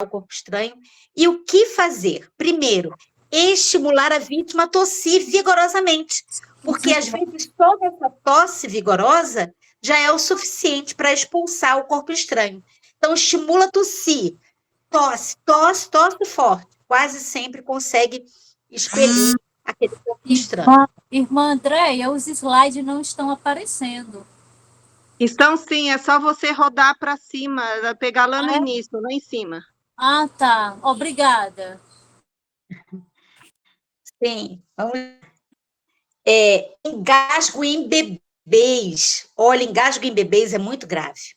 o corpo estranho. E o que fazer? Primeiro, estimular a vítima a tossir vigorosamente, porque às vezes só essa tosse vigorosa já é o suficiente para expulsar o corpo estranho. Então, estimula a tossir, tosse, tosse, tosse forte. Quase sempre consegue expelir aquele corpo estranho. Irmã Andréia, os slides não estão aparecendo. Estão sim, é só você rodar para cima, pegar lá no Ah, é? início, lá em cima. Ah, tá. Obrigada. Sim, vamos. Engasgo em bebês. Olha, engasgo em bebês é muito grave.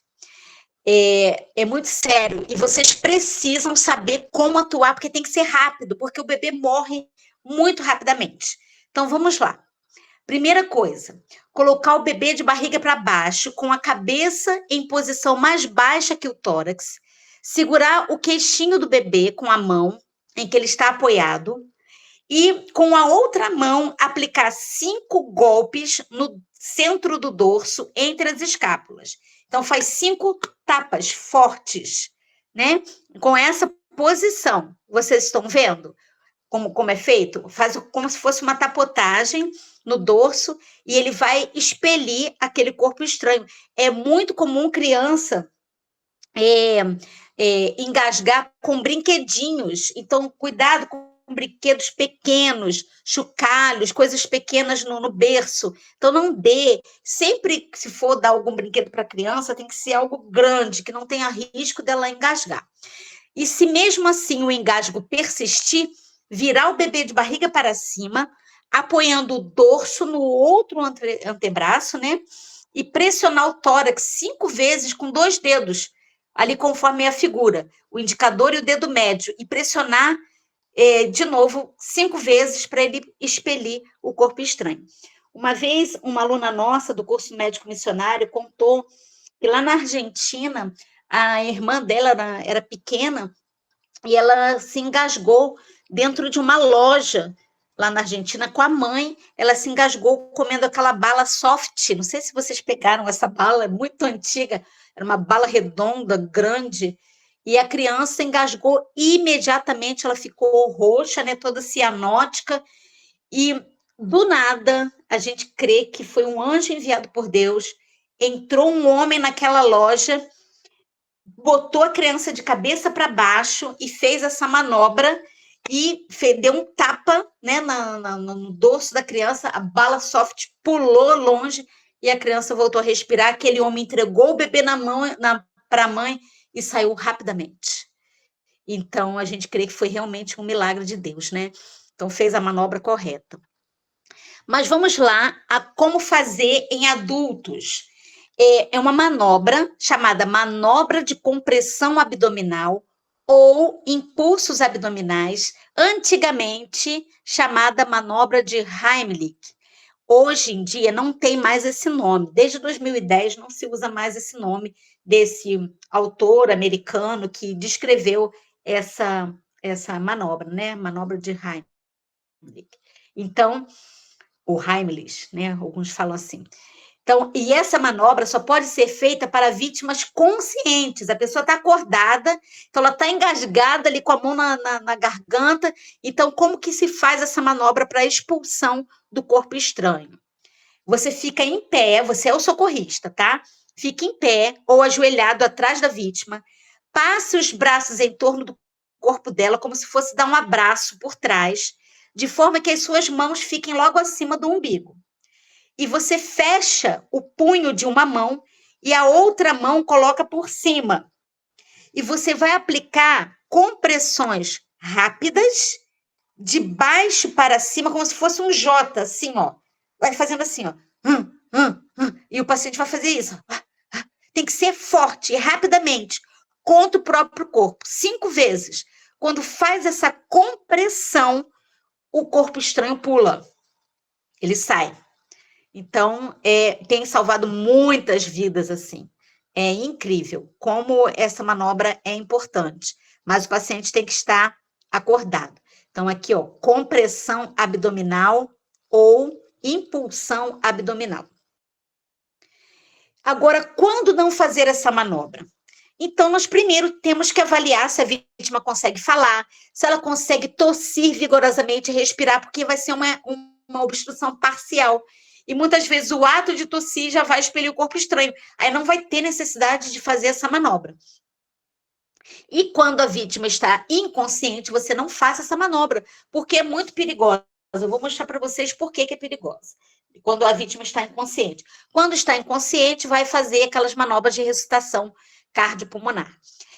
É muito sério. E vocês precisam saber como atuar, porque tem que ser rápido, porque o bebê morre muito rapidamente. Então, vamos lá. Primeira coisa, colocar o bebê de barriga para baixo, com a cabeça em posição mais baixa que o tórax, segurar o queixinho do bebê com a mão em que ele está apoiado e, com a outra mão, aplicar 5 golpes no centro do dorso, entre as escápulas. Então, faz 5 tapas fortes, né? Com essa posição. Vocês estão vendo como é feito? Faz como se fosse uma tapotagem no dorso e ele vai expelir aquele corpo estranho. É muito comum criança engasgar com brinquedinhos. Então, cuidado com brinquedos pequenos, chocalhos, coisas pequenas no berço. Então, não dê. Sempre que se for dar algum brinquedo para a criança, tem que ser algo grande, que não tenha risco dela engasgar. E se mesmo assim o engasgo persistir, virar o bebê de barriga para cima, apoiando o dorso no outro antebraço, né? E pressionar o tórax 5 vezes com 2 dedos, ali conforme a figura, o indicador e o dedo médio, e pressionar de novo 5 vezes para ele expelir o corpo estranho. Uma vez, uma aluna nossa do curso médico missionário contou que lá na Argentina, a irmã dela era pequena e ela se engasgou dentro de uma loja lá na Argentina com a mãe. Ela se engasgou comendo aquela bala soft. Não sei se vocês pegaram essa bala, é muito antiga. Era uma bala redonda, grande. E a criança engasgou imediatamente. Ela ficou roxa, né, toda cianótica. E do nada, a gente crê que foi um anjo enviado por Deus. Entrou um homem naquela loja, botou a criança de cabeça para baixo e fez essa manobra e deu um tapa, né, no dorso da criança, a bala soft pulou longe e a criança voltou a respirar. Aquele homem entregou o bebê para a mãe e saiu rapidamente. Então, a gente crê que foi realmente um milagre de Deus, né? Então, fez a manobra correta. Mas vamos lá a como fazer em adultos. É uma manobra chamada manobra de compressão abdominal ou impulsos abdominais, antigamente chamada manobra de Heimlich. Hoje em dia não tem mais esse nome. Desde 2010 não se usa mais esse nome desse autor americano que descreveu essa manobra, né? Manobra de Heimlich. Então, o Heimlich, né? Alguns falam assim. Então, e essa manobra só pode ser feita para vítimas conscientes. A pessoa está acordada, então ela está engasgada ali com a mão na garganta. Então, como que se faz essa manobra para a expulsão do corpo estranho? Você fica em pé, você é o socorrista, tá? Fica em pé ou ajoelhado atrás da vítima, passe os braços em torno do corpo dela, como se fosse dar um abraço por trás, de forma que as suas mãos fiquem logo acima do umbigo. E você fecha o punho de uma mão e a outra mão coloca por cima. E você vai aplicar compressões rápidas, de baixo para cima, como se fosse um J, assim, ó. Vai fazendo assim, ó. E o paciente vai fazer isso. Tem que ser forte e rapidamente, contra o próprio corpo, 5 vezes. Quando faz essa compressão, o corpo estranho pula. Ele sai. Então, tem salvado muitas vidas assim. É incrível como essa manobra é importante, mas o paciente tem que estar acordado. Então, aqui, ó, compressão abdominal ou impulsão abdominal. Agora, quando não fazer essa manobra? Então, nós primeiro temos que avaliar se a vítima consegue falar, se ela consegue tossir vigorosamente e respirar, porque vai ser uma obstrução parcial. E muitas vezes o ato de tossir já vai expelir o corpo estranho. Aí não vai ter necessidade de fazer essa manobra. E quando a vítima está inconsciente, você não faça essa manobra, porque é muito perigosa. Eu vou mostrar para vocês por que é perigosa. Quando a vítima está inconsciente. Quando está inconsciente, vai fazer aquelas manobras de ressuscitação cardiopulmonar.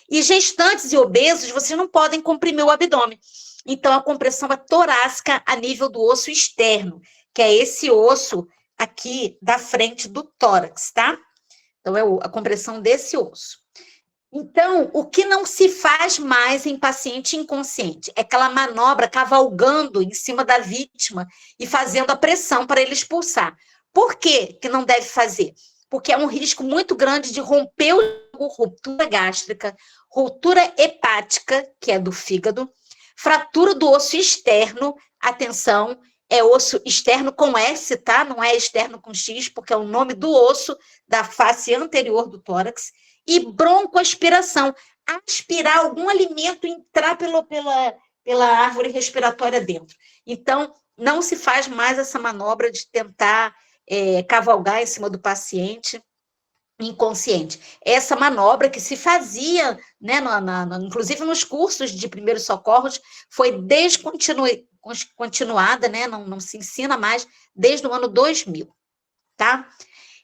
E gestantes e obesos, vocês não podem comprimir o abdômen. Então, a compressão é torácica a nível do osso externo, que é esse osso aqui da frente do tórax, tá? Então, é a compressão desse osso. Então, o que não se faz mais em paciente inconsciente é aquela manobra cavalgando em cima da vítima e fazendo a pressão para ele expulsar. Por que que não deve fazer? Porque é um risco muito grande de romper ruptura gástrica, ruptura hepática, que é do fígado, fratura do osso externo, atenção, é osso externo com S, tá? Não é externo com X, porque é o nome do osso da face anterior do tórax, e broncoaspiração, aspirar algum alimento, entrar pela árvore respiratória dentro. Então, não se faz mais essa manobra de tentar cavalgar em cima do paciente inconsciente. Essa manobra que se fazia, né, inclusive nos cursos de primeiros socorros, foi descontinuada, né, não se ensina mais desde o ano 2000, tá?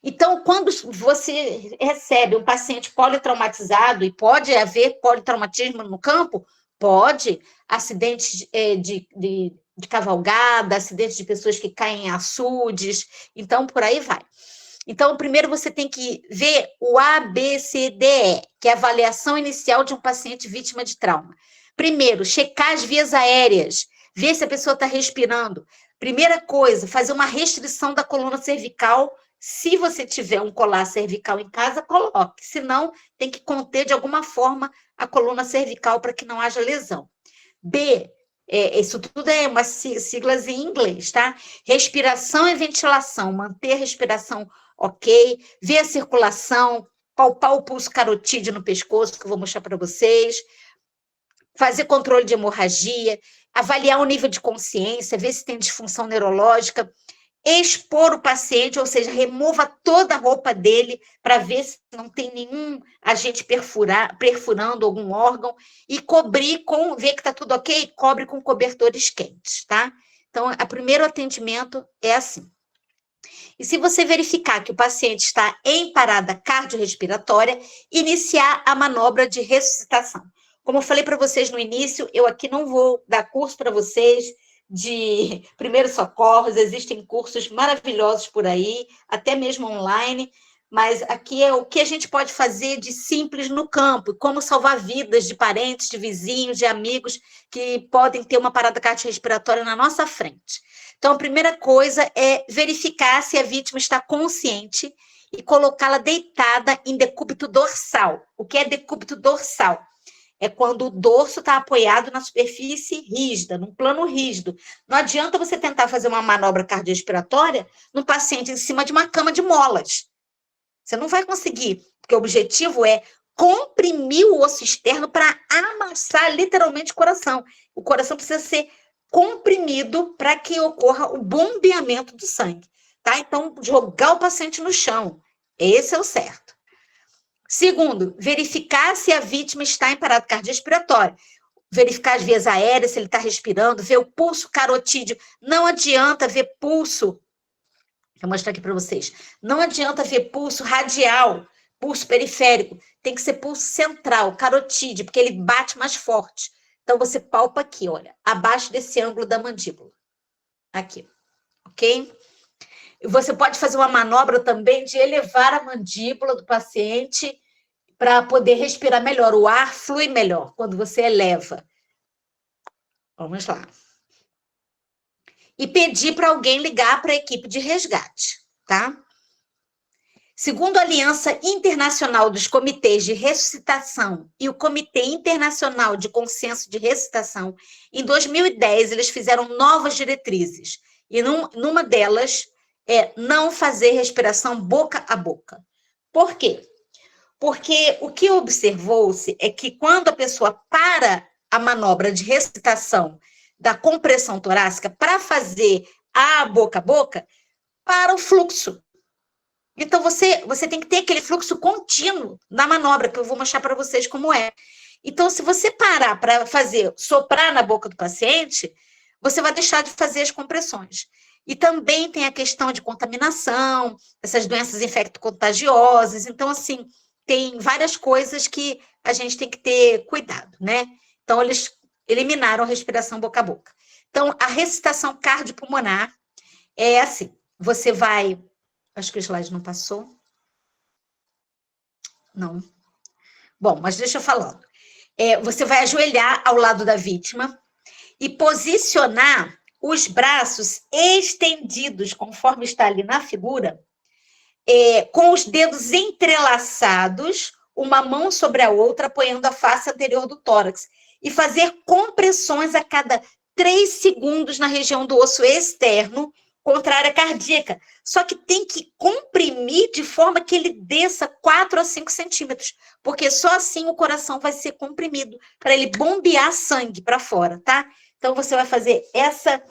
Então, quando você recebe um paciente politraumatizado, e pode haver politraumatismo no campo, pode, acidentes de cavalgada, acidentes de pessoas que caem em açudes, então por aí vai. Então, primeiro você tem que ver o ABCDE, que é a avaliação inicial de um paciente vítima de trauma. Primeiro, checar as vias aéreas, ver se a pessoa está respirando. Primeira coisa, fazer uma restrição da coluna cervical. Se você tiver um colar cervical em casa, coloque. Se não, tem que conter de alguma forma a coluna cervical para que não haja lesão. B, isso tudo é umas siglas em inglês, tá? Respiração e ventilação, manter a respiração ok, ver a circulação, palpar o pulso carotídeo no pescoço, que eu vou mostrar para vocês, fazer controle de hemorragia, avaliar o nível de consciência, ver se tem disfunção neurológica, expor o paciente, ou seja, remova toda a roupa dele para ver se não tem nenhum agente perfurando algum órgão e cobrir ver que está tudo ok, cobre com cobertores quentes, tá? Então, o primeiro atendimento é assim. E se você verificar que o paciente está em parada cardiorrespiratória, iniciar a manobra de ressuscitação. Como eu falei para vocês no início, eu aqui não vou dar curso para vocês de primeiros socorros, existem cursos maravilhosos por aí, até mesmo online, mas aqui é o que a gente pode fazer de simples no campo, como salvar vidas de parentes, de vizinhos, de amigos que podem ter uma parada cardiorrespiratória na nossa frente. Então, a primeira coisa é verificar se a vítima está consciente e colocá-la deitada em decúbito dorsal. O que é decúbito dorsal? É quando o dorso está apoiado na superfície rígida, num plano rígido. Não adianta você tentar fazer uma manobra cardiorrespiratória num paciente em cima de uma cama de molas. Você não vai conseguir, porque o objetivo é comprimir o osso externo para amassar literalmente o coração. O coração precisa ser comprimido para que ocorra o bombeamento do sangue, tá? Então, jogar o paciente no chão, esse é o certo. Segundo, verificar se a vítima está em parada cardiorrespiratória. Verificar as vias aéreas, se ele está respirando, ver o pulso carotídeo. Não adianta ver pulso, vou mostrar aqui para vocês, não adianta ver pulso radial, pulso periférico, tem que ser pulso central, carotídeo, porque ele bate mais forte. Então, você palpa aqui, olha, abaixo desse ângulo da mandíbula. Aqui, ok? Você pode fazer uma manobra também de elevar a mandíbula do paciente para poder respirar melhor. O ar flui melhor quando você eleva. Vamos lá. E pedir para alguém ligar para a equipe de resgate, tá? Segundo a Aliança Internacional dos Comitês de Ressuscitação e o Comitê Internacional de Consenso de Ressuscitação, em 2010, eles fizeram novas diretrizes. E numa delas é não fazer respiração boca a boca. Por quê? Porque o que observou-se é que quando a pessoa para a manobra de ressuscitação da compressão torácica para fazer a boca, para o fluxo. Então, você tem que ter aquele fluxo contínuo na manobra, que eu vou mostrar para vocês como é. Então, se você parar para soprar na boca do paciente, você vai deixar de fazer as compressões. E também tem a questão de contaminação, essas doenças infecto-contagiosas. Então, assim, tem várias coisas que a gente tem que ter cuidado, né? Então, eles eliminaram a respiração boca a boca. Então, a ressuscitação cardiopulmonar é assim, você vai... Acho que o slide não passou. Não. Bom, mas deixa eu falar. Você vai ajoelhar ao lado da vítima e posicionar os braços estendidos, conforme está ali na figura, com os dedos entrelaçados, uma mão sobre a outra, apoiando a face anterior do tórax, e fazer compressões a cada 3 segundos na região do osso externo, contra a área cardíaca. Só que tem que comprimir de forma que ele desça 4 a 5 centímetros, porque só assim o coração vai ser comprimido, para ele bombear sangue para fora, tá? Então, você vai fazer essa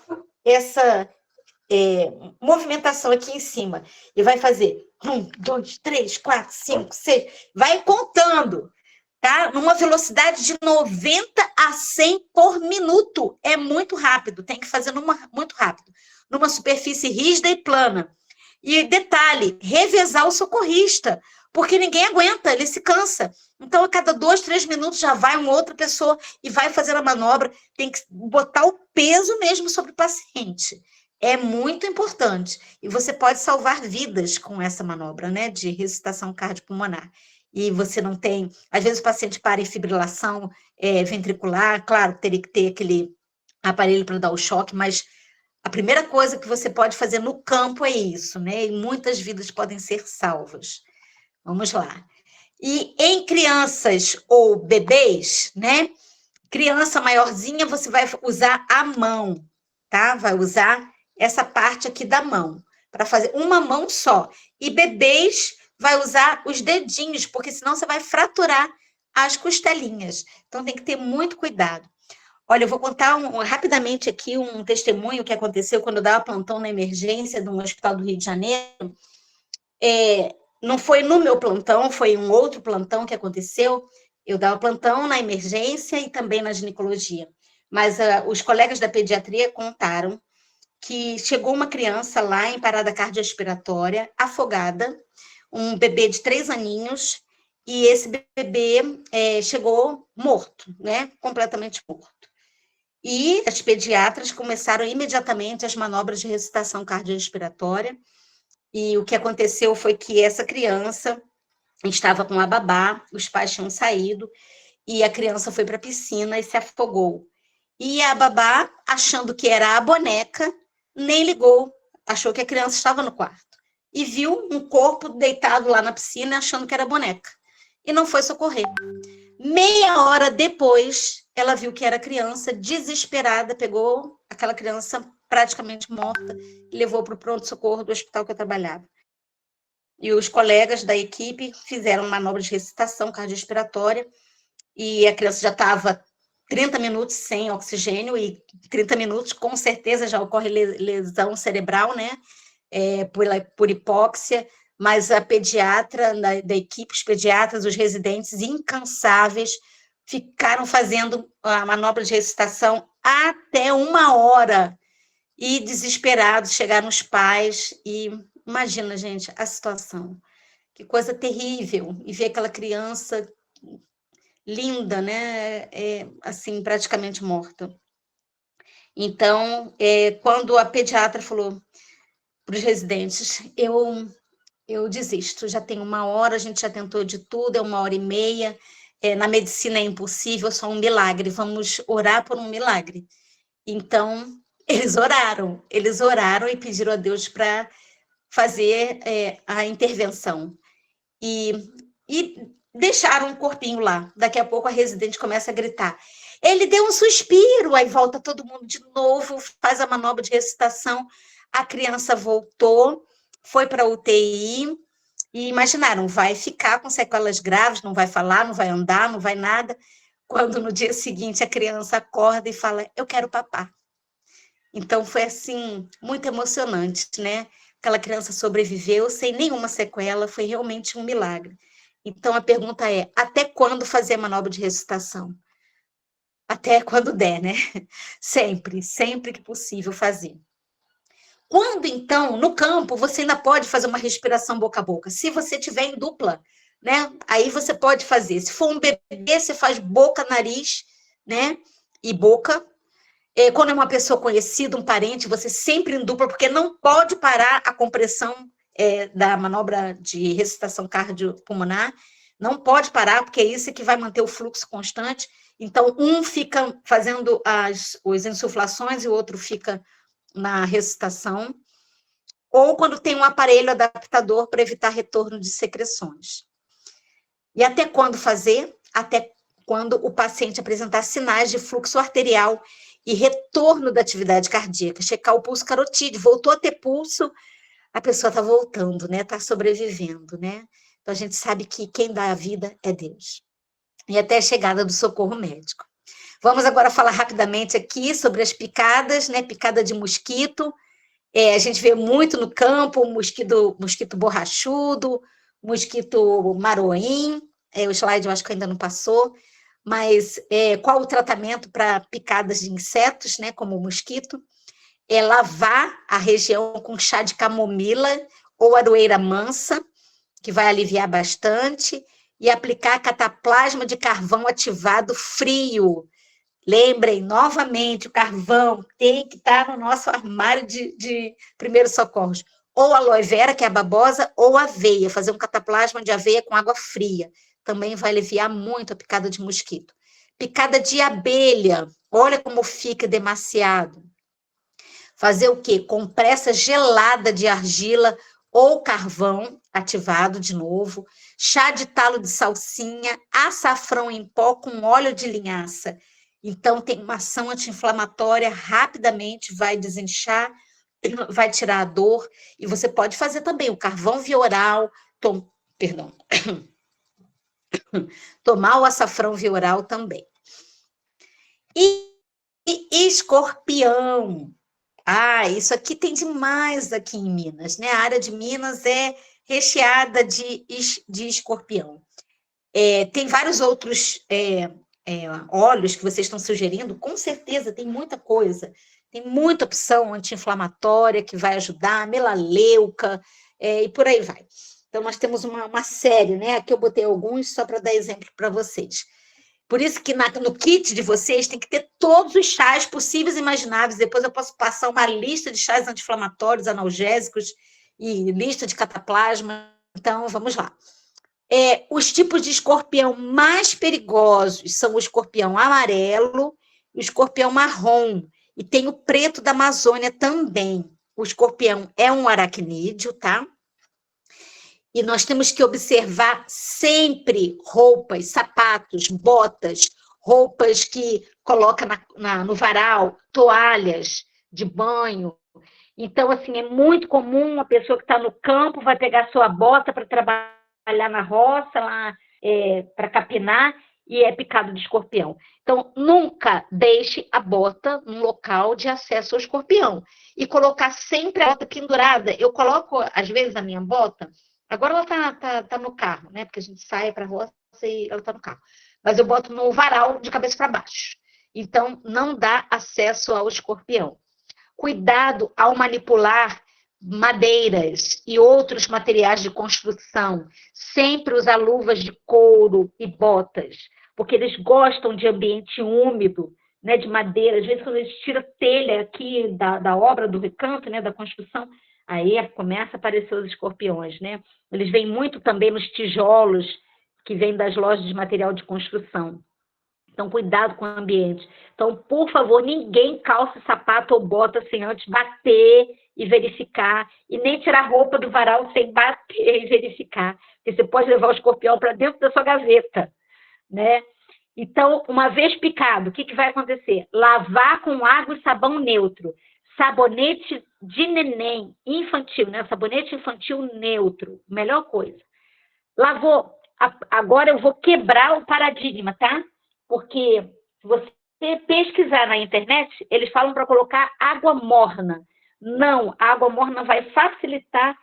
movimentação aqui em cima, e vai fazer 1, 2, 3, 4, 5, 6, vai contando, tá? Numa velocidade de 90 a 100 por minuto. É muito rápido, tem que fazer muito rápido. Numa superfície rígida e plana. E detalhe, revezar o socorrista, porque ninguém aguenta, ele se cansa. Então, a cada 2, 3 minutos já vai uma outra pessoa e vai fazer a manobra. Tem que botar o peso mesmo sobre o paciente. É muito importante. E você pode salvar vidas com essa manobra, né, de ressuscitação cardiopulmonar. E você não tem... Às vezes o paciente para em fibrilação ventricular, claro, teria que ter aquele aparelho para dar o choque, mas a primeira coisa que você pode fazer no campo é isso, né? E muitas vidas podem ser salvas. Vamos lá. E em crianças ou bebês, né? Criança maiorzinha, você vai usar a mão, tá? Vai usar essa parte aqui da mão, para fazer uma mão só. E bebês vai usar os dedinhos, porque senão você vai fraturar as costelinhas. Então, tem que ter muito cuidado. Olha, eu vou contar rapidamente aqui um testemunho que aconteceu quando eu dava plantão na emergência de um hospital do Rio de Janeiro. Não foi no meu plantão, foi um outro plantão que aconteceu. Eu dava plantão na emergência e também na ginecologia. Mas os colegas da pediatria contaram que chegou uma criança lá em parada cardiorrespiratória, afogada, um bebê de 3 aninhos, e esse bebê chegou morto, né? Completamente morto. E as pediatras começaram imediatamente as manobras de ressuscitação cardiorrespiratória, e o que aconteceu foi que essa criança estava com a babá, os pais tinham saído, e a criança foi para a piscina e se afogou. E a babá, achando que era a boneca, nem ligou, achou que a criança estava no quarto. E viu um corpo deitado lá na piscina, achando que era boneca. E não foi socorrer. Meia hora depois, ela viu que era criança, desesperada, pegou aquela criança praticamente morta e levou para o pronto-socorro do hospital que eu trabalhava. E os colegas da equipe fizeram manobra de ressuscitação cardiorrespiratória, e a criança já estava 30 minutos sem oxigênio, e 30 minutos com certeza já ocorre lesão cerebral, né? Por hipóxia, mas a pediatra da equipe, os pediatras, os residentes incansáveis, ficaram fazendo a manobra de ressuscitação até 1 hora, e desesperados chegaram os pais, e imagina, gente, a situação, que coisa terrível, e ver aquela criança linda, né, assim, praticamente morta. Então, quando a pediatra falou para os residentes, eu desisto, já tem 1 hora, a gente já tentou de tudo, é 1h30, na medicina é impossível, só um milagre, vamos orar por um milagre. Então, eles oraram e pediram a Deus para fazer a intervenção. E deixaram um corpinho lá. Daqui a pouco a residente começa a gritar. Ele deu um suspiro, aí volta todo mundo de novo, faz a manobra de ressuscitação, a criança voltou, foi para a UTI, e imaginaram, vai ficar com sequelas graves, não vai falar, não vai andar, não vai nada, quando no dia seguinte a criança acorda e fala, eu quero papá. Então foi assim, muito emocionante, né? Aquela criança sobreviveu sem nenhuma sequela, foi realmente um milagre. Então a pergunta é, até quando fazer a manobra de ressuscitação? Até quando der, né? Sempre, sempre que possível fazer. Quando, então, no campo, você ainda pode fazer uma respiração boca a boca. Se você tiver em dupla, né? Aí você pode fazer. Se for um bebê, você faz boca, nariz, né? E boca. Quando é uma pessoa conhecida, um parente, você sempre em dupla, porque não pode parar a compressão da manobra de ressuscitação cardiopulmonar. Não pode parar, porque é isso que vai manter o fluxo constante. Então, um fica fazendo as insuflações e o outro fica na ressuscitação, ou quando tem um aparelho adaptador para evitar retorno de secreções. E até quando fazer? Até quando o paciente apresentar sinais de fluxo arterial e retorno da atividade cardíaca. Checar o pulso carotídeo, voltou a ter pulso, a pessoa está voltando, né? Está sobrevivendo, né? Então a gente sabe que quem dá a vida é Deus. E até a chegada do socorro médico. Vamos agora falar rapidamente aqui sobre as picadas, né? Picada de mosquito. A gente vê muito no campo mosquito borrachudo, mosquito maroim. O slide eu acho que ainda não passou. Mas qual o tratamento para picadas de insetos, né? Como o mosquito? É lavar a região com chá de camomila ou aroeira mansa, que vai aliviar bastante, e aplicar cataplasma de carvão ativado frio. Lembrem, novamente, o carvão tem que estar no nosso armário de primeiros socorros. Ou aloe vera, que é a babosa, ou aveia, fazer um cataplasma de aveia com água fria. Também vai aliviar muito a picada de mosquito. Picada de abelha, olha como fica demasiado. Fazer o quê? Compressa gelada de argila ou carvão ativado de novo, chá de talo de salsinha, açafrão em pó com óleo de linhaça. Então, tem uma ação anti-inflamatória, rapidamente vai desinchar, vai tirar a dor, e você pode fazer também o carvão via oral, tomar o açafrão via oral também. E escorpião. Isso aqui tem demais aqui em Minas, né? A área de Minas é recheada de escorpião. Tem vários outros óleos que vocês estão sugerindo, com certeza tem muita coisa. Tem muita opção anti-inflamatória que vai ajudar, melaleuca, e por aí vai. Então, nós temos uma série, né? Aqui eu botei alguns só para dar exemplo para vocês. Por isso que no kit de vocês tem que ter todos os chás possíveis e imagináveis. Depois eu posso passar uma lista de chás anti-inflamatórios, analgésicos e lista de cataplasma. Então, vamos lá. Os tipos de escorpião mais perigosos são o escorpião amarelo e o escorpião marrom. E tem o preto da Amazônia também. O escorpião é um aracnídeo, tá? E nós temos que observar sempre roupas, sapatos, botas, roupas que coloca no varal, toalhas de banho. Então, assim, é muito comum uma pessoa que está no campo vai pegar sua bota para trabalhar na roça, lá para capinar, e é picado de escorpião. Então, nunca deixe a bota num local de acesso ao escorpião. E colocar sempre a bota pendurada. Eu coloco, às vezes, a minha bota. Agora ela tá no carro, né? Porque a gente sai para a roça e ela está no carro. Mas eu boto no varal de cabeça para baixo. Então, não dá acesso ao escorpião. Cuidado ao manipular madeiras e outros materiais de construção. Sempre usar luvas de couro e botas, porque eles gostam de ambiente úmido, né, de madeira. Às vezes, quando eles tiram telha aqui da obra, do recanto, né, da construção, aí começa a aparecer os escorpiões, né? Eles vêm muito também nos tijolos que vêm das lojas de material de construção. Então, cuidado com o ambiente. Então, por favor, ninguém calça sapato ou bota sem antes bater e verificar, e nem tirar roupa do varal sem bater e verificar, porque você pode levar o escorpião para dentro da sua gaveta, né? Então, uma vez picado, o que vai acontecer? Lavar com água e sabão neutro. sabonete de neném infantil, né? Sabonete infantil neutro, melhor coisa. Lavou. Agora eu vou quebrar o paradigma, tá? Porque se você pesquisar na internet, eles falam para colocar água morna. Não, a água morna vai facilitar,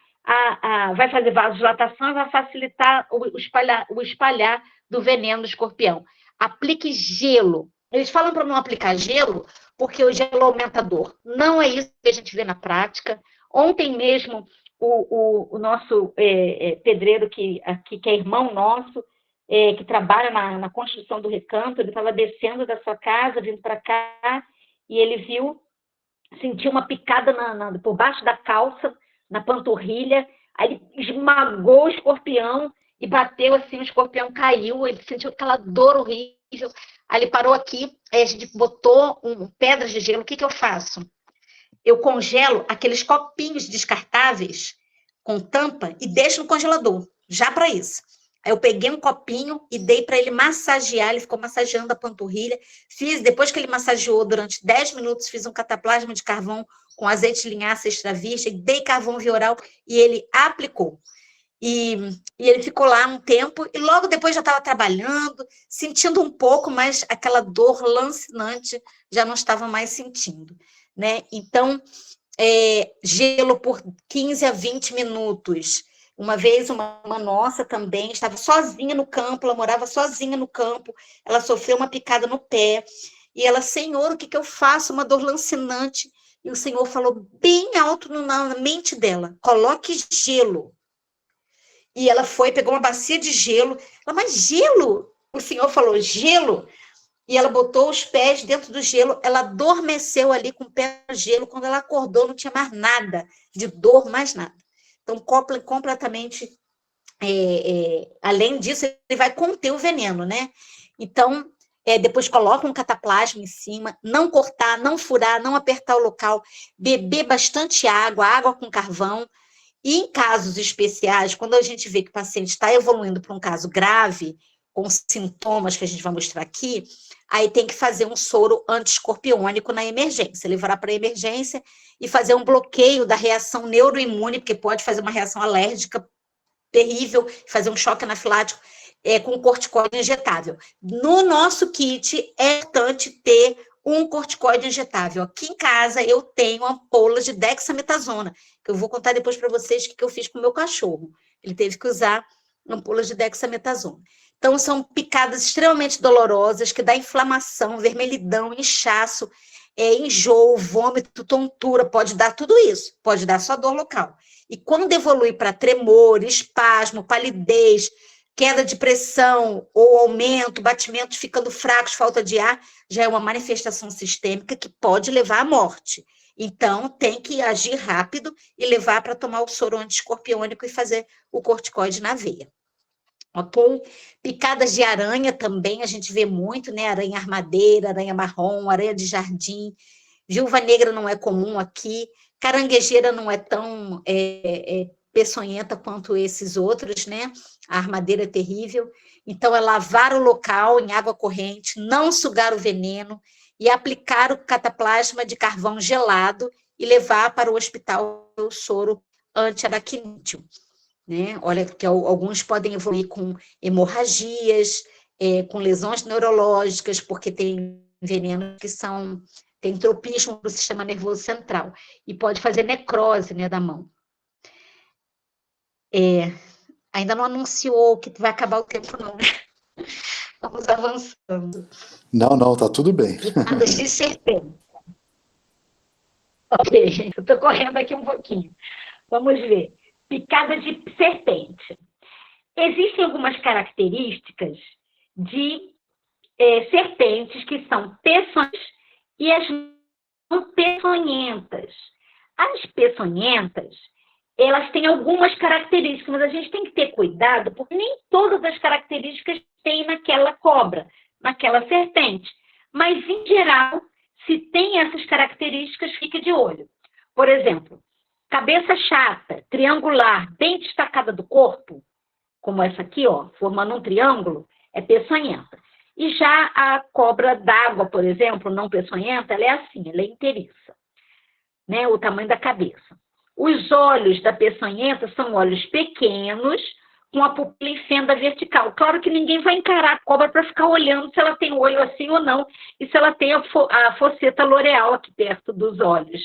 vai fazer vasodilatação e vai facilitar o espalhar do veneno do escorpião. Aplique gelo. Eles falam para não aplicar gelo porque o gelo aumenta a dor. Não é isso que a gente vê na prática. Ontem mesmo, o nosso pedreiro, que é irmão nosso, que trabalha na construção do recanto, ele estava descendo da sua casa, vindo para cá, e ele sentiu uma picada por baixo da calça, na panturrilha, aí ele esmagou o escorpião e bateu assim, o escorpião caiu, ele sentiu aquela dor horrível, aí ele parou aqui, aí a gente botou pedras de gelo. O que eu faço? Eu congelo aqueles copinhos descartáveis com tampa e deixo no congelador, já para isso. Aí eu peguei um copinho e dei para ele massagear, ele ficou massageando a panturrilha. Depois que ele massageou durante 10 minutos, fiz um cataplasma de carvão com azeite de linhaça extra virgem, dei carvão via oral e ele aplicou. E ele ficou lá um tempo e logo depois já estava trabalhando, sentindo um pouco, mas aquela dor lancinante já não estava mais sentindo, né? Então, gelo por 15 a 20 minutos. Uma vez, uma nossa também estava sozinha no campo, ela morava sozinha no campo, ela sofreu uma picada no pé, e ela, Senhor, o que eu faço? Uma dor lancinante. E o Senhor falou bem alto na mente dela, coloque gelo. E ela pegou uma bacia de gelo, mas gelo? O Senhor falou, gelo? E ela botou os pés dentro do gelo, ela adormeceu ali com o pé no gelo, quando ela acordou não tinha mais nada de dor, mais nada. Então, completamente, além disso, ele vai conter o veneno, né? Então, depois coloca um cataplasma em cima, não cortar, não furar, não apertar o local, beber bastante água com carvão. E em casos especiais, quando a gente vê que o paciente está evoluindo para um caso grave, com sintomas que a gente vai mostrar aqui, aí tem que fazer um soro antiescorpiônico na emergência, levar para a emergência e fazer um bloqueio da reação neuroimune, porque pode fazer uma reação alérgica terrível, fazer um choque anafilático com corticoide injetável. No nosso kit, é importante ter um corticoide injetável. Aqui em casa, eu tenho ampolas de dexametasona, que eu vou contar depois para vocês o que eu fiz com o meu cachorro. Ele teve que usar ampolas de dexametasona. Então, são picadas extremamente dolorosas, que dá inflamação, vermelhidão, inchaço, enjoo, vômito, tontura, pode dar tudo isso, pode dar só dor local. E quando evolui para tremor, espasmo, palidez, queda de pressão ou aumento, batimentos ficando fracos, falta de ar, já é uma manifestação sistêmica que pode levar à morte. Então, tem que agir rápido e levar para tomar o soro antiescorpiônico e fazer o corticoide na veia. Ok? Picadas de aranha também, a gente vê muito, né? Aranha armadeira, aranha marrom, aranha de jardim. Viúva negra não é comum aqui. Caranguejeira não é tão peçonhenta quanto esses outros, né? A armadeira é terrível. Então, é lavar o local em água corrente, não sugar o veneno e aplicar o cataplasma de carvão gelado e levar para o hospital o soro anti-aracnídeo. Né? Olha, que alguns podem evoluir com hemorragias, com lesões neurológicas, porque tem venenos que tem tropismo do sistema nervoso central, e pode fazer necrose, né, da mão. Ainda não anunciou que vai acabar o tempo, não. Vamos avançando. Não, tá tudo bem. Picadas de serpente. Ok, eu estou correndo aqui um pouquinho. Vamos ver. Picada de serpente. Existem algumas características de serpentes que são peçonhentas e as não peçonhentas. As peçonhentas, elas têm algumas características, mas a gente tem que ter cuidado, porque nem todas as características tem naquela cobra, naquela serpente. Mas, em geral, se tem essas características, fique de olho. Por exemplo, cabeça chata, triangular, bem destacada do corpo, como essa aqui, ó, formando um triângulo, é peçonhenta. E já a cobra d'água, por exemplo, não peçonhenta, ela é assim, ela é inteiriça. né? O tamanho da cabeça. Os olhos da peçonhenta são olhos pequenos, com a pupila em fenda vertical. Claro que ninguém vai encarar a cobra para ficar olhando se ela tem o olho assim ou não, e se ela tem a fosseta loreal aqui perto dos olhos.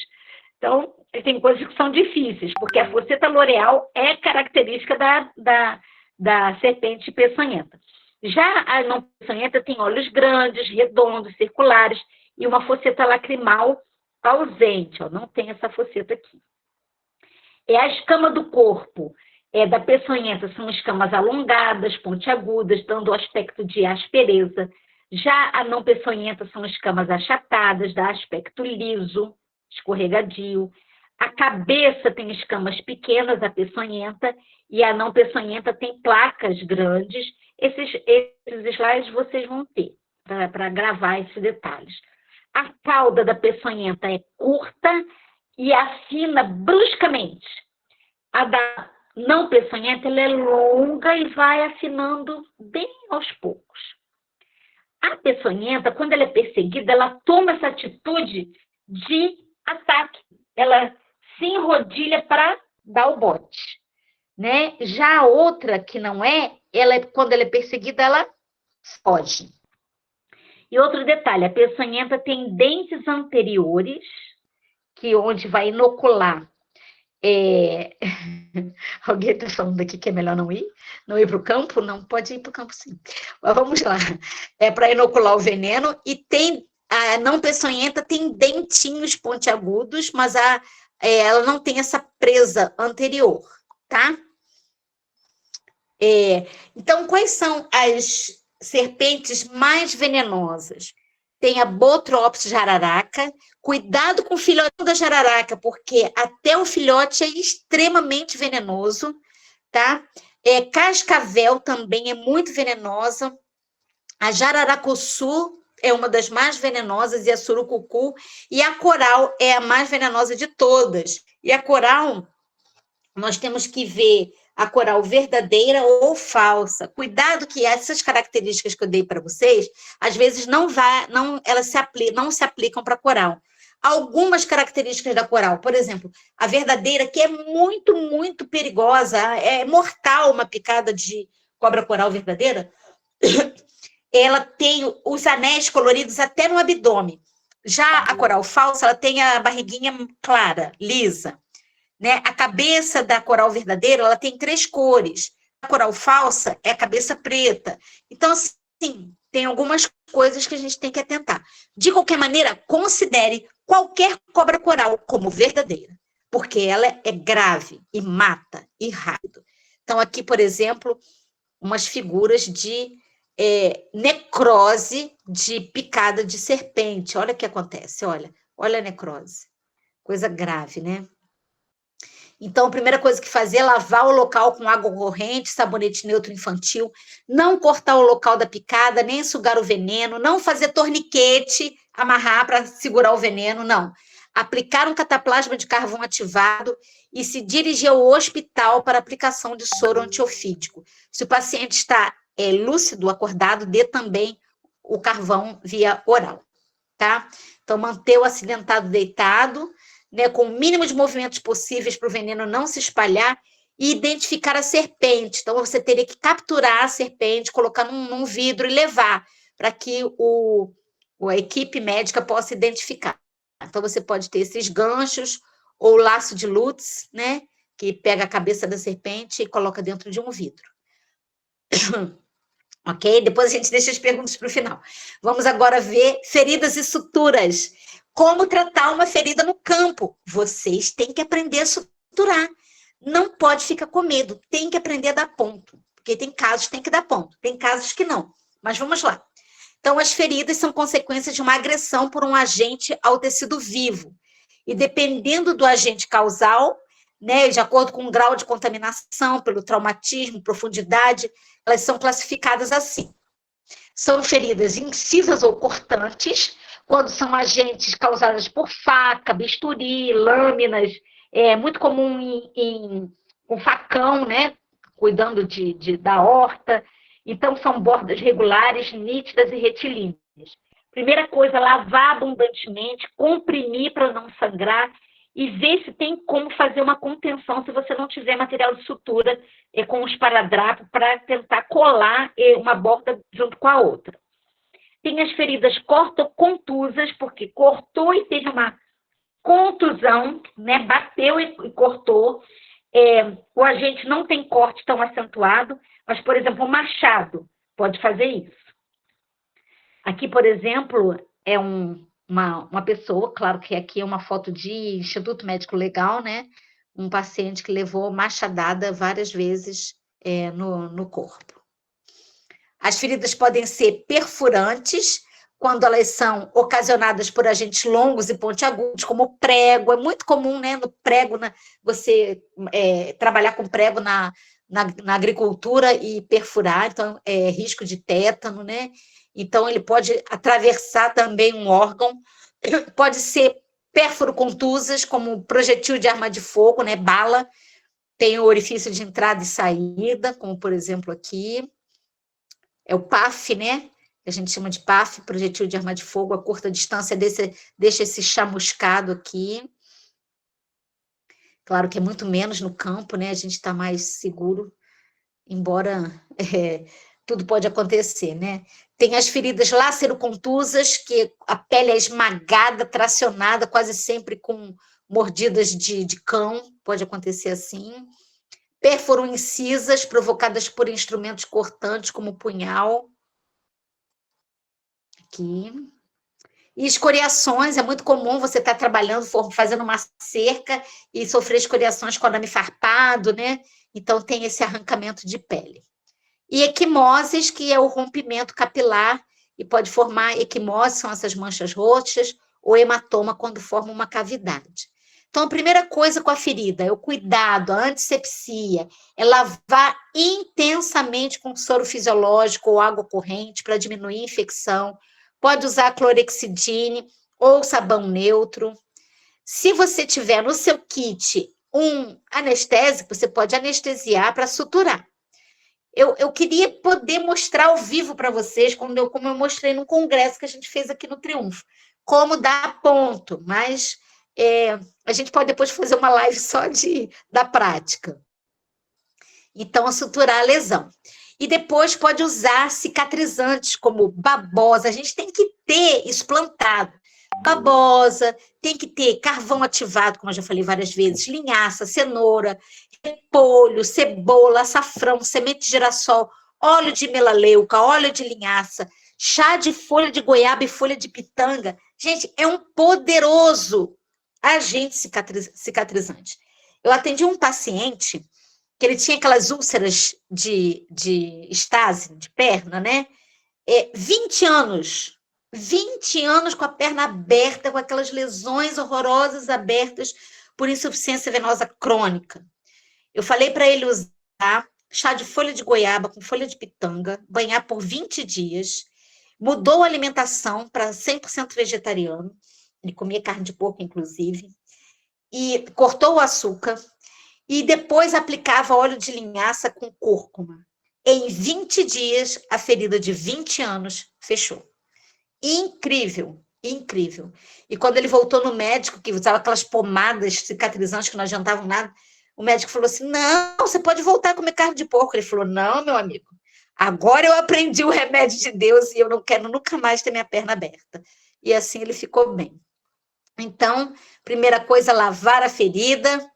Então, tem coisas que são difíceis, porque a fosseta loreal é característica da serpente peçonhenta. Já a não peçonhenta tem olhos grandes, redondos, circulares, e uma fosseta lacrimal ausente, ó, não tem essa fosseta aqui. A escama do corpo da peçonhenta são escamas alongadas, pontiagudas, dando o aspecto de aspereza. Já a não peçonhenta são escamas achatadas, dá aspecto liso, escorregadio. A cabeça tem escamas pequenas, a peçonhenta, e a não peçonhenta tem placas grandes. Esses slides vocês vão ter para gravar esses detalhes. A cauda da peçonhenta é curta e afina bruscamente. A da não peçonhenta ela é longa e vai afinando bem aos poucos. A peçonhenta, quando ela é perseguida, ela toma essa atitude de ataque. Ela se enrodilha para dar o bote, né? Já a outra, que não é, quando ela é perseguida, ela foge. E outro detalhe, a peçonhenta tem dentes anteriores, onde vai inocular. Alguém está falando aqui que é melhor não ir para o campo? Não, pode ir para o campo sim. Mas vamos lá. É para inocular o veneno, e a não peçonhenta tem dentinhos pontiagudos, mas ela não tem essa presa anterior, tá? Então, quais são as serpentes mais venenosas? Tem a Bothrops jararaca. Cuidado com o filhote da jararaca, porque até o filhote é extremamente venenoso, tá? Cascavel também é muito venenosa. A jararacuçu é uma das mais venenosas, e a surucucu. E a coral é a mais venenosa de todas. E a coral, nós temos que ver a coral verdadeira ou falsa. Cuidado que essas características que eu dei para vocês, às vezes elas não se aplicam para coral. Algumas características da coral, por exemplo, a verdadeira, que é muito, muito perigosa, é mortal uma picada de cobra coral verdadeira, ela tem os anéis coloridos até no abdômen. Já a coral falsa, ela tem a barriguinha clara, lisa. Né? A cabeça da coral verdadeira, ela tem 3 cores. A coral falsa é a cabeça preta. Então, assim, tem algumas coisas que a gente tem que atentar. De qualquer maneira, considere qualquer cobra coral como verdadeira, porque ela é grave e mata e rápido. Então, aqui, por exemplo, umas figuras de necrose de picada de serpente. Olha o que acontece, olha a necrose. Coisa grave, né? Então, a primeira coisa que fazer é lavar o local com água corrente, sabonete neutro infantil, não cortar o local da picada, nem sugar o veneno, não fazer torniquete, amarrar para segurar o veneno, não. Aplicar um cataplasma de carvão ativado e se dirigir ao hospital para aplicação de soro antiofídico. Se o paciente está lúcido, acordado, dê também o carvão via oral, tá? Então, manter o acidentado deitado, né, com o mínimo de movimentos possíveis para o veneno não se espalhar, e identificar a serpente. Então, você teria que capturar a serpente, colocar num vidro e levar para que a equipe médica possa identificar. Então, você pode ter esses ganchos ou laço de Lutz, né, que pega a cabeça da serpente e coloca dentro de um vidro. Ok? Depois a gente deixa as perguntas para o final. Vamos agora ver feridas e suturas. Como tratar uma ferida no campo? Vocês têm que aprender a suturar. Não pode ficar com medo, tem que aprender a dar ponto. Porque tem casos que tem que dar ponto, tem casos que não. Mas vamos lá. Então, as feridas são consequências de uma agressão por um agente ao tecido vivo. E dependendo do agente causal, né, de acordo com o grau de contaminação, pelo traumatismo, profundidade, elas são classificadas assim. São feridas incisas ou cortantes, quando são agentes causados por faca, bisturi, lâminas, é muito comum com facão, né, cuidando da horta. Então, são bordas regulares, nítidas e retilíneas. Primeira coisa, lavar abundantemente, comprimir para não sangrar e ver se tem como fazer uma contenção se você não tiver material de sutura com os esparadrapo para tentar colar uma borda junto com a outra. Tem as feridas cortocontusas, porque cortou e teve uma contusão, né? Bateu e cortou. O agente não tem corte tão acentuado, mas, por exemplo, o machado pode fazer isso. Aqui, por exemplo, é uma pessoa, claro que aqui é uma foto de Instituto Médico Legal, né? Um paciente que levou machadada várias vezes no corpo. As feridas podem ser perfurantes, quando elas são ocasionadas por agentes longos e pontiagudos, como prego. É muito comum, né, no prego, você trabalhar com prego na agricultura e perfurar, então é risco de tétano, né? Então, ele pode atravessar também um órgão, pode ser pérfuro-contusas, como projetil de arma de fogo, né, bala, tem o orifício de entrada e saída, como, por exemplo, aqui. É o PAF, né? A gente chama de PAF, projetil de arma de fogo, a curta distância deixa esse chamuscado aqui. Claro que é muito menos no campo, né? A gente está mais seguro, embora tudo pode acontecer, né? Tem as feridas lácero-contusas, que a pele é esmagada, tracionada, quase sempre com mordidas de cão, pode acontecer assim. Perfuro-incisas, provocadas por instrumentos cortantes, como punhal. Aqui. E escoriações, é muito comum você estar trabalhando, fazendo uma cerca e sofrer escoriações com arame farpado, né? Então, tem esse arrancamento de pele. E equimoses, que é o rompimento capilar, e pode formar equimose, são essas manchas roxas, ou hematoma, quando forma uma cavidade. Então, a primeira coisa com a ferida é o cuidado, a antissepsia, é lavar intensamente com soro fisiológico ou água corrente para diminuir a infecção. Pode usar clorexidine ou sabão neutro. Se você tiver no seu kit um anestésico, você pode anestesiar para suturar. Eu queria poder mostrar ao vivo para vocês, como eu mostrei no congresso que a gente fez aqui no Triunfo, como dar ponto, mas a gente pode depois fazer uma live só da prática. Então, suturar a lesão. E depois pode usar cicatrizantes, como babosa. A gente tem que ter isso plantado. Babosa, tem que ter carvão ativado, como eu já falei várias vezes, linhaça, cenoura, repolho, cebola, açafrão, semente de girassol, óleo de melaleuca, óleo de linhaça, chá de folha de goiaba e folha de pitanga. Gente, é um poderoso agente cicatrizante. Eu atendi um paciente que ele tinha aquelas úlceras de estase, de perna, né? 20 anos com a perna aberta, com aquelas lesões horrorosas abertas por insuficiência venosa crônica. Eu falei para ele usar chá de folha de goiaba com folha de pitanga, banhar por 20 dias, mudou a alimentação para 100% vegetariano, ele comia carne de porco, inclusive, e cortou o açúcar, e depois aplicava óleo de linhaça com cúrcuma. Em 20 dias, a ferida de 20 anos fechou. Incrível, incrível. E quando ele voltou no médico, que usava aquelas pomadas cicatrizantes que não adiantavam nada, o médico falou assim, não, você pode voltar a comer carne de porco. Ele falou, não, meu amigo, agora eu aprendi o remédio de Deus e eu não quero nunca mais ter minha perna aberta. E assim ele ficou bem. Então, primeira coisa, lavar a ferida,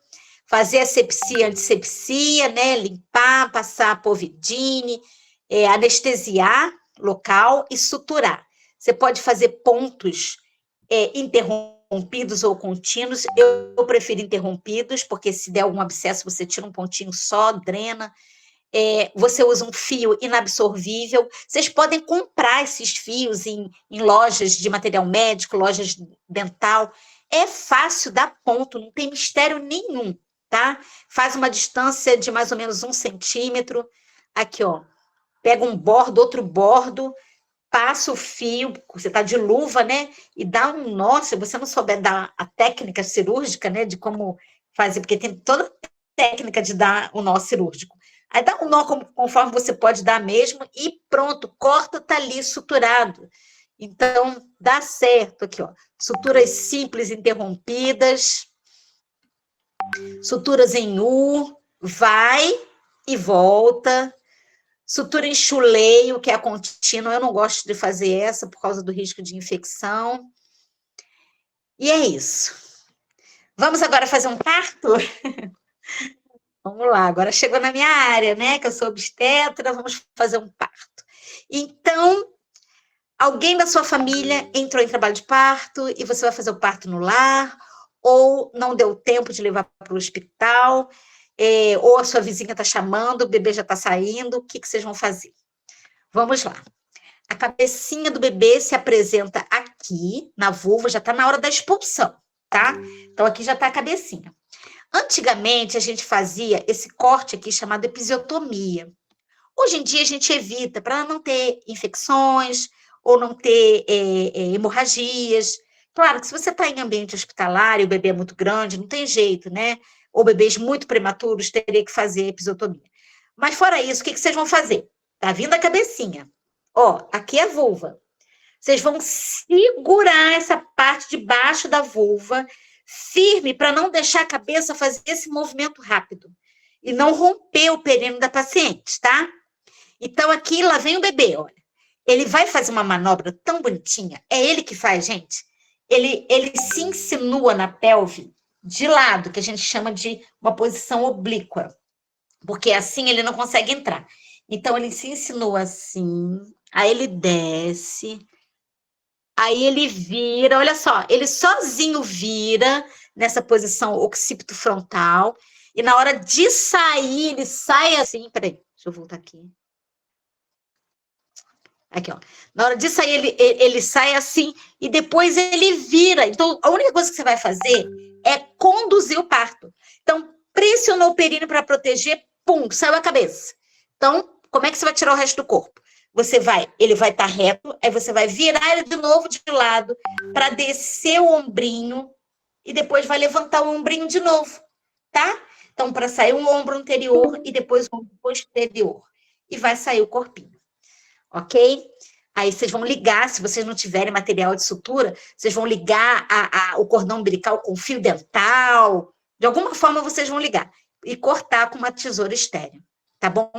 fazer asepsia, antissepsia, né? Limpar, passar povidine, anestesiar local e suturar. Você pode fazer pontos interrompidos ou contínuos. Eu prefiro interrompidos, porque se der algum abscesso, você tira um pontinho só, drena. Você usa um fio inabsorvível. Vocês podem comprar esses fios em lojas de material médico, lojas dental. É fácil dar ponto, não tem mistério nenhum, tá? Faz uma distância de mais ou menos 1 centímetro. Aqui, ó. Pega um bordo, outro bordo, passa o fio, você está de luva, né? E dá um nó, se você não souber dar a técnica cirúrgica, né? De como fazer, porque tem toda a técnica de dar o nó cirúrgico. Aí dá um nó conforme você pode dar mesmo e pronto, corta, tá ali suturado. Então, dá certo aqui, ó. Suturas simples, interrompidas. Suturas em U, vai e volta. Sutura em chuleio, que é a contínua, eu não gosto de fazer essa por causa do risco de infecção. E é isso. Vamos agora fazer um parto? Vamos lá, agora chegou na minha área, né? Que eu sou obstetra, vamos fazer um parto. Então, alguém da sua família entrou em trabalho de parto e você vai fazer o parto no lar, ou não deu tempo de levar para o hospital, ou a sua vizinha está chamando, o bebê já está saindo, o que vocês vão fazer? Vamos lá. A cabecinha do bebê se apresenta aqui, na vulva, já está na hora da expulsão, tá? Então, aqui já está a cabecinha. Antigamente, a gente fazia esse corte aqui chamado episiotomia. Hoje em dia, a gente evita para não ter infecções ou não ter hemorragias. Claro que se você está em ambiente hospitalar e o bebê é muito grande, não tem jeito, né? Ou bebês muito prematuros, teria que fazer episiotomia. Mas fora isso, o que vocês vão fazer? Tá vindo a cabecinha. Ó, aqui é a vulva. Vocês vão segurar essa parte de baixo da vulva firme para não deixar a cabeça fazer esse movimento rápido e não romper o períneo da paciente, tá? Então, aqui, lá vem o bebê, olha. Ele vai fazer uma manobra tão bonitinha. É ele que faz, gente. Ele se insinua na pelve de lado, que a gente chama de uma posição oblíqua, porque assim ele não consegue entrar. Então, ele se insinua assim, aí ele desce, aí ele vira, olha só, ele sozinho vira nessa posição occipito frontal, e na hora de sair, ele sai assim, peraí, deixa eu voltar aqui. Aqui, ó. Na hora de sair, ele sai assim, e depois ele vira. Então, a única coisa que você vai fazer é conduzir o parto. Então, pressionou o períneo para proteger, pum, saiu a cabeça. Então, como é que você vai tirar o resto do corpo? Ele vai estar reto, aí você vai virar ele de novo de lado para descer o ombrinho e depois vai levantar o ombrinho de novo, tá? Então, para sair o ombro anterior e depois o ombro posterior. E vai sair o corpinho, ok? Aí vocês vão ligar, se vocês não tiverem material de sutura, vocês vão ligar o cordão umbilical com fio dental, de alguma forma vocês vão ligar e cortar com uma tesoura estéreo. Tá bom?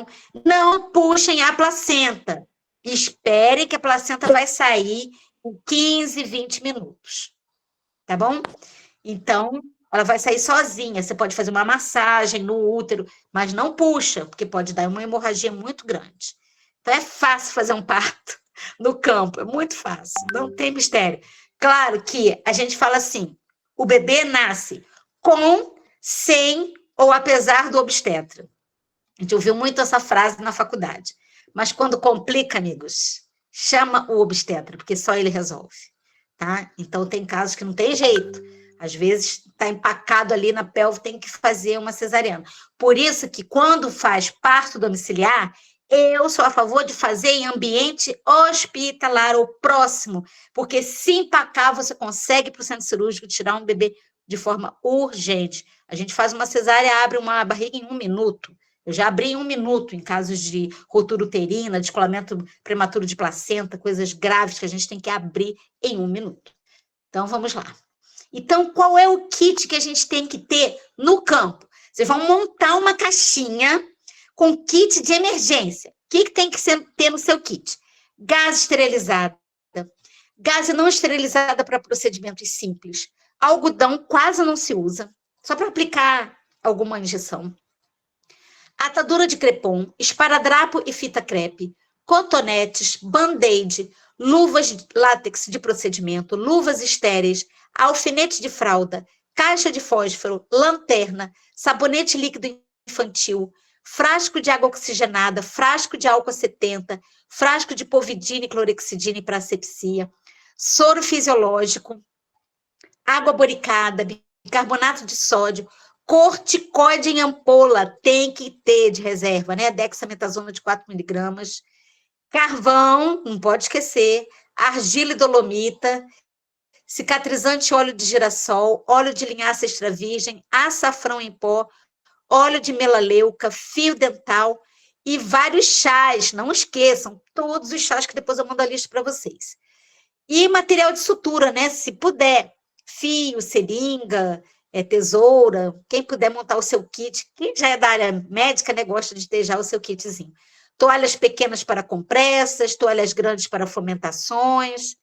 Não puxem a placenta. Espere que a placenta vai sair em 15, 20 minutos. Tá bom? Então, ela vai sair sozinha. Você pode fazer uma massagem no útero, mas não puxa, porque pode dar uma hemorragia muito grande. Então, é fácil fazer um parto no campo. É muito fácil. Não tem mistério. Claro que a gente fala assim, o bebê nasce com, sem ou apesar do obstetra. A gente ouviu muito essa frase na faculdade. Mas quando complica, amigos, chama o obstetra, porque só ele resolve. Tá? Então, tem casos que não tem jeito. Às vezes, está empacado ali na pelve, tem que fazer uma cesariana. Por isso que, quando faz parto domiciliar, eu sou a favor de fazer em ambiente hospitalar ou próximo, porque se empacar, você consegue, para o centro cirúrgico, tirar um bebê de forma urgente. A gente faz uma cesárea, abre uma barriga em 1 minuto. Eu já abri em 1 minuto em casos de ruptura uterina, descolamento prematuro de placenta, coisas graves que a gente tem que abrir em 1 minuto. Então, vamos lá. Então, qual é o kit que a gente tem que ter no campo? Vocês vão montar uma caixinha com kit de emergência. O que tem que ter no seu kit? Gase esterilizada, gase não esterilizada para procedimentos simples, algodão quase não se usa, só para aplicar alguma injeção. Atadura de crepom, esparadrapo e fita crepe, cotonetes, band-aid, luvas de látex de procedimento, luvas estéreis, alfinete de fralda, caixa de fósforo, lanterna, sabonete líquido infantil, frasco de água oxigenada, frasco de álcool 70, frasco de povidina e clorexidina para asepsia, soro fisiológico, água boricada, bicarbonato de sódio, corticoide em ampola, tem que ter de reserva, né? Dexametasona de 4 miligramas, carvão, não pode esquecer, argila e dolomita, cicatrizante óleo de girassol, óleo de linhaça extra virgem, açafrão em pó, óleo de melaleuca, fio dental e vários chás, não esqueçam, todos os chás que depois eu mando a lista para vocês. E material de sutura, né? Se puder, fio, seringa, tesoura, quem puder montar o seu kit, quem já é da área médica, né, gosta de ter já o seu kitzinho. Toalhas pequenas para compressas, toalhas grandes para fomentações,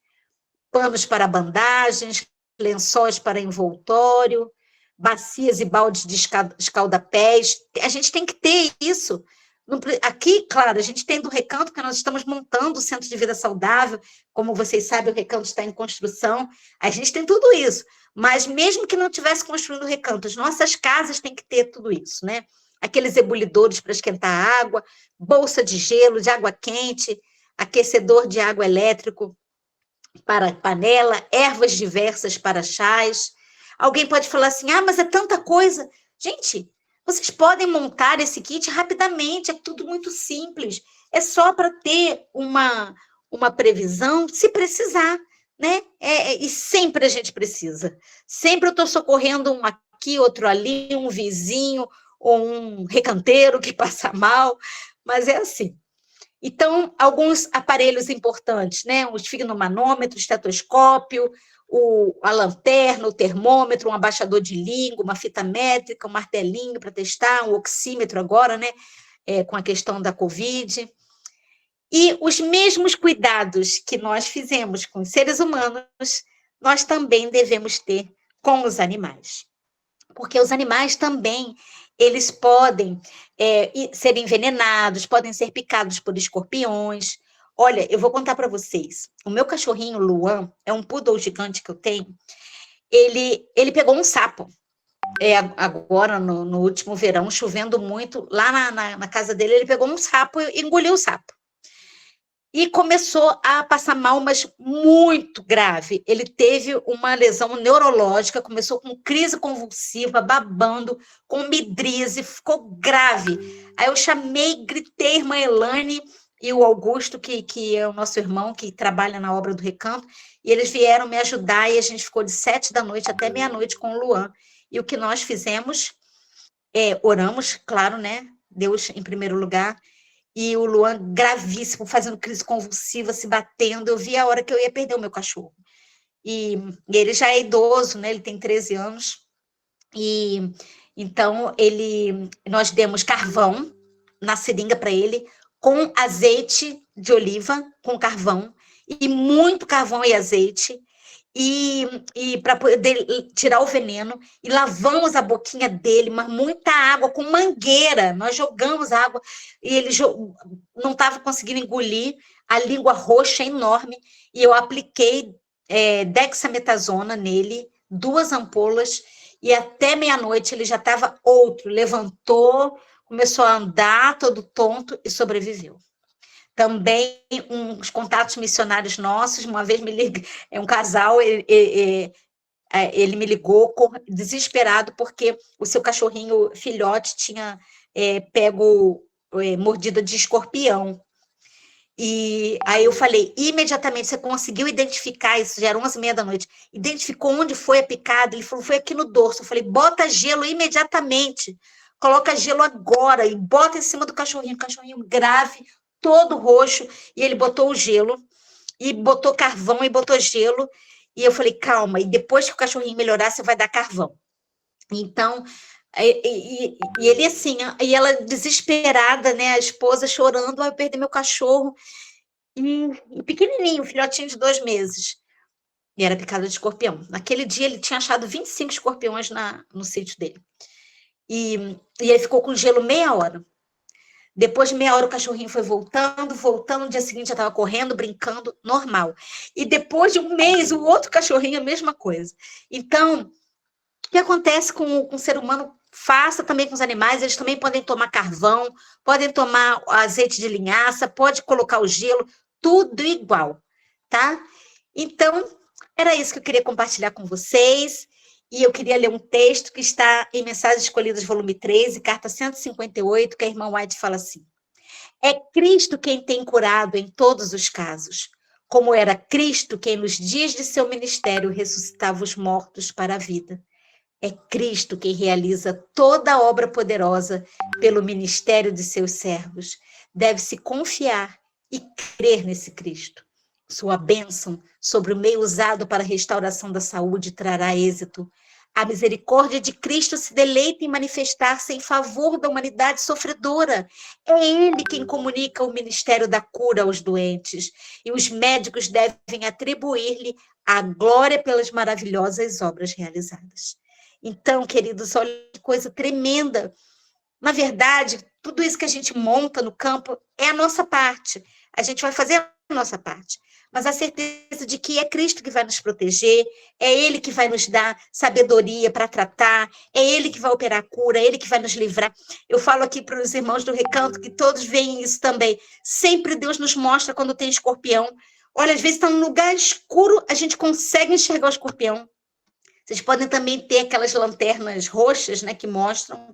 panos para bandagens, lençóis para envoltório, bacias e baldes de escaldapés. A gente tem que ter isso. Aqui, claro, a gente tem do Recanto, porque nós estamos montando o Centro de Vida Saudável, como vocês sabem, o Recanto está em construção, a gente tem tudo isso, mas mesmo que não tivesse construindo o Recanto, as nossas casas têm que ter tudo isso, né? Aqueles ebulidores para esquentar a água, bolsa de gelo, de água quente, aquecedor de água elétrico para panela, ervas diversas para chás. Alguém pode falar assim, mas é tanta coisa. Gente, vocês podem montar esse kit rapidamente, é tudo muito simples. É só para ter uma previsão se precisar, né? E sempre a gente precisa. Sempre eu estou socorrendo um aqui, outro ali, um vizinho, ou um recanteiro que passa mal, mas é assim. Então, alguns aparelhos importantes, né? O esfigmomanômetro, o estetoscópio, a lanterna, o termômetro, um abaixador de língua, uma fita métrica, um martelinho para testar, um oxímetro agora, né? Com a questão da Covid. E os mesmos cuidados que nós fizemos com os seres humanos, nós também devemos ter com os animais. Porque os animais também, eles podem ser envenenados, podem ser picados por escorpiões. Olha, eu vou contar para vocês. O meu cachorrinho, Luan, é um poodle gigante que eu tenho. Ele pegou um sapo. Agora, no último verão, chovendo muito, lá na casa dele, ele pegou um sapo e engoliu o sapo. E começou a passar mal, mas muito grave. Ele teve uma lesão neurológica, começou com crise convulsiva, babando, com midrise, ficou grave. Aí eu chamei, gritei, irmã Elane e o Augusto, que é o nosso irmão, que trabalha na obra do Recanto, e eles vieram me ajudar, e a gente ficou de 7 da noite até meia-noite com o Luan. E o que nós fizemos, oramos, claro, né? Deus em primeiro lugar, e o Luan gravíssimo, fazendo crise convulsiva, se batendo. Eu vi a hora que eu ia perder o meu cachorro. E ele já é idoso, né? Ele tem 13 anos. E então nós demos carvão na seringa para ele, com azeite de oliva, com carvão, e muito carvão e azeite, e para poder tirar o veneno, e lavamos a boquinha dele, mas muita água, com mangueira, nós jogamos água, e ele não estava conseguindo engolir, a língua roxa enorme, e eu apliquei dexametasona nele, 2 ampolas, e até meia-noite ele já estava outro, levantou, começou a andar todo tonto e sobreviveu. Também uns contatos missionários nossos, uma vez um casal, ele me ligou desesperado porque o seu cachorrinho filhote tinha pego mordida de escorpião. E aí eu falei, imediatamente, você conseguiu identificar isso, já era 11h30 da noite, identificou onde foi a picada? Ele falou, foi aqui no dorso. Eu falei, bota gelo imediatamente, coloca gelo agora e bota em cima do cachorrinho grave, todo roxo, e ele botou o gelo, e botou carvão, e botou gelo, e eu falei, calma, e depois que o cachorrinho melhorar, você vai dar carvão. Então, e ele assim, e ela desesperada, né, a esposa chorando, eu perdi meu cachorro, e pequenininho, filhotinho de 2 meses, e era picado de escorpião. Naquele dia, ele tinha achado 25 escorpiões no sítio dele, e ele ficou com gelo meia hora. Depois de meia hora, o cachorrinho foi voltando, no dia seguinte já estava correndo, brincando, normal. E depois de 1 mês, o outro cachorrinho, a mesma coisa. Então, o que acontece com o ser humano, faça também com os animais, eles também podem tomar carvão, podem tomar azeite de linhaça, pode colocar o gelo, tudo igual, tá? Então, era isso que eu queria compartilhar com vocês. E eu queria ler um texto que está em Mensagens Escolhidas, volume 13, carta 158, que a irmã White fala assim: é Cristo quem tem curado em todos os casos, como era Cristo quem nos dias de seu ministério ressuscitava os mortos para a vida. É Cristo quem realiza toda a obra poderosa pelo ministério de seus servos. Deve-se confiar e crer nesse Cristo. Sua bênção sobre o meio usado para a restauração da saúde trará êxito. A misericórdia de Cristo se deleita em manifestar-se em favor da humanidade sofredora. É Ele quem comunica o ministério da cura aos doentes, e os médicos devem atribuir-lhe a glória pelas maravilhosas obras realizadas. Então, queridos, olha que coisa tremenda. Na verdade, tudo isso que a gente monta no campo é a nossa parte. A gente vai fazer a nossa parte. Mas a certeza de que é Cristo que vai nos proteger, é Ele que vai nos dar sabedoria para tratar, é Ele que vai operar a cura, é Ele que vai nos livrar. Eu falo aqui para os irmãos do Recanto, que todos veem isso também. Sempre Deus nos mostra quando tem escorpião. Olha, às vezes está num lugar escuro, a gente consegue enxergar o escorpião. Vocês podem também ter aquelas lanternas roxas, né, que mostram.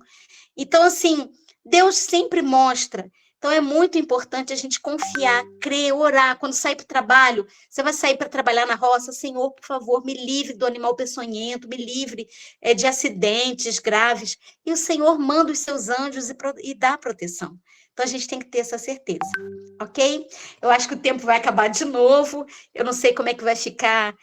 Então, assim, Deus sempre mostra. Então, é muito importante a gente confiar, crer, orar. Quando sair para o trabalho, você vai sair para trabalhar na roça, Senhor, por favor, me livre do animal peçonhento, me livre de acidentes graves. E o Senhor manda os seus anjos e dá proteção. Então, a gente tem que ter essa certeza, ok? Eu acho que o tempo vai acabar de novo. Eu não sei como é que vai ficar